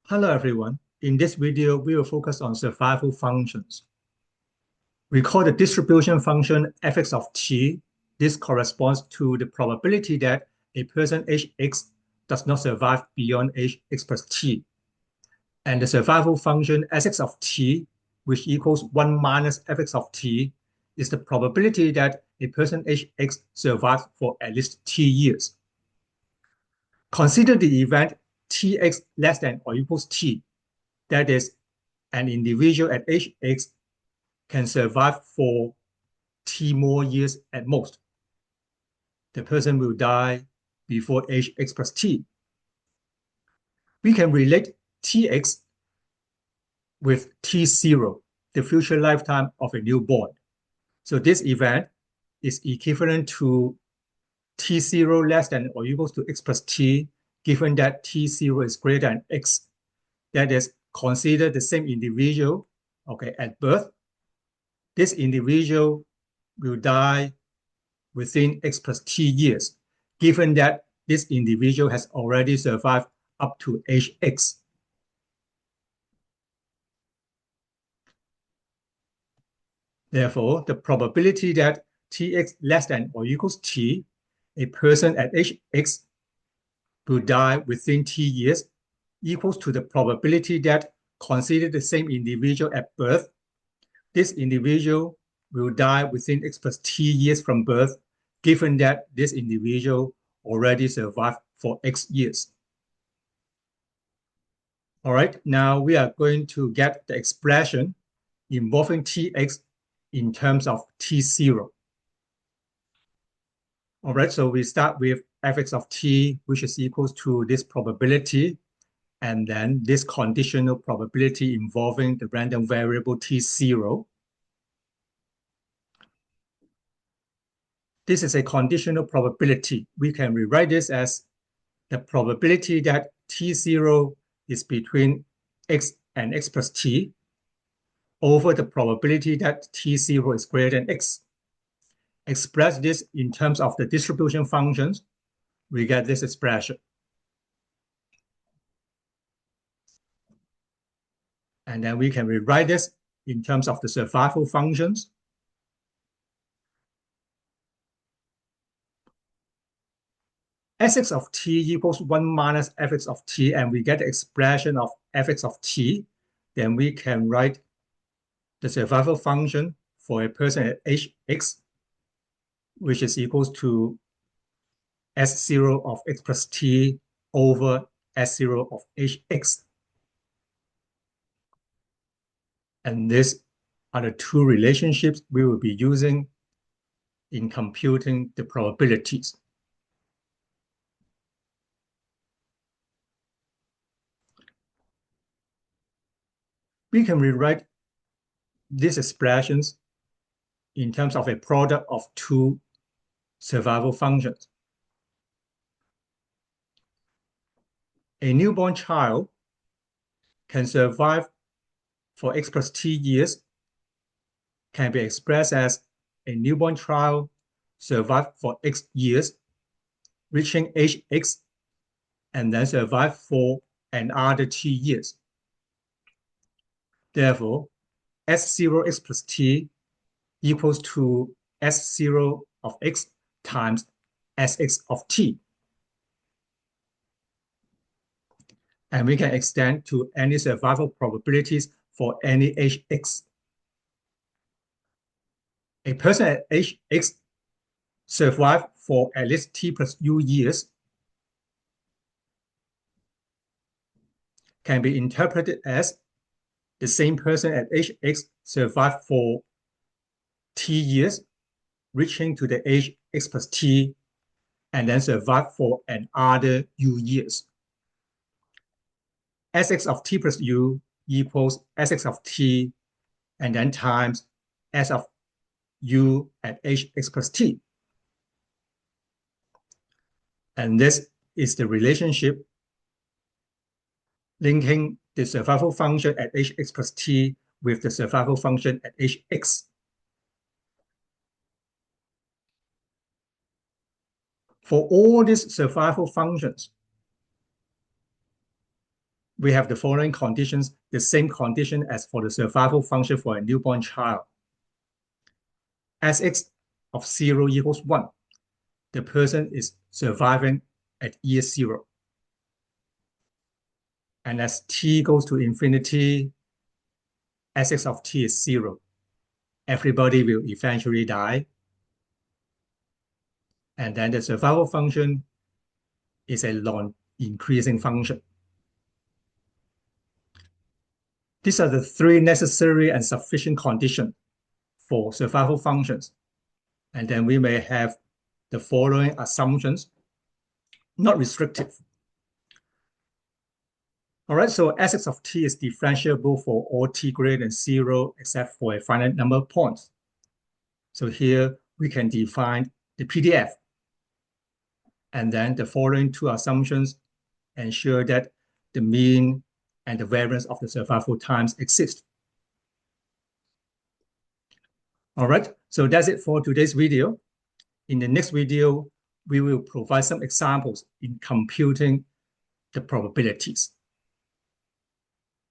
Hello everyone. In this video, we will focus on survival functions. We call the distribution function f(x) of t. This corresponds to the probability that a person age x does not survive beyond age x plus t. And the survival function s(x) of t, which equals 1 minus f(x) of t, is the probability that a person age x survives for at least t years. Consider the event tx less than or equals t. That is, an individual at age x can survive for t more years at most. The person will die before age x plus t. We can relate tx with t0, the future lifetime of a newborn. So this event is equivalent to t0 less than or equals to x plus t, given that t0 is greater than x. That is, consider the same individual, at birth. This individual will die within x plus t years, given that this individual has already survived up to age x. Therefore, the probability that tx less than or equals t, a person at age x will die within t years, equals to the probability that, consider the same individual at birth, this individual will die within x plus t years from birth, given that this individual already survived for x years. All right, now we are going to get the expression involving tx in terms of t0. All right, so we start with f(x) of t, which is equals to this probability, and then this conditional probability involving the random variable t0. This is a conditional probability. We can rewrite this as the probability that t0 is between x and x plus t over the probability that t0 is greater than x. Express this in terms of the distribution functions, we get this expression. And then we can rewrite this in terms of the survival functions. S(x) of t equals 1 minus f(x) of t, and we get the expression of f(x) of t. Then we can write the survival function for a person at age x, which is equals to S0 of x plus t over S0 of hx. And these are the two relationships we will be using in computing the probabilities. We can rewrite these expressions in terms of a product of two survival functions. A newborn child can survive for x plus t years, can be expressed as a newborn child survived for x years, reaching age x, and then survive for another t years. Therefore, S0 x plus t equals to S0 of x times Sx of t. And we can extend to any survival probabilities for any age x. A person at age x survived for at least t plus u years can be interpreted as the same person at age x survived for t years, reaching to the age x plus t, and then survive for another u years. Sx of t plus u equals Sx of t, and then times S of u at age x plus t. And this is the relationship linking the survival function at age x plus t with the survival function at age x. For all these survival functions, we have the following conditions, the same condition as for the survival function for a newborn child. As x of 0 equals 1, the person is surviving at year 0. And as t goes to infinity, Sx of t is 0. Everybody will eventually die. And then the survival function is a non-increasing function. These are the 3 necessary and sufficient conditions for survival functions. And then we may have the following assumptions, not restrictive. All right, so Sx of t is differentiable for all t greater than 0 except for a finite number of points. So here we can define the PDF. And then the following 2 assumptions ensure that the mean and the variance of the survival times exist. All right, so that's it for today's video. In the next video, we will provide some examples in computing the probabilities.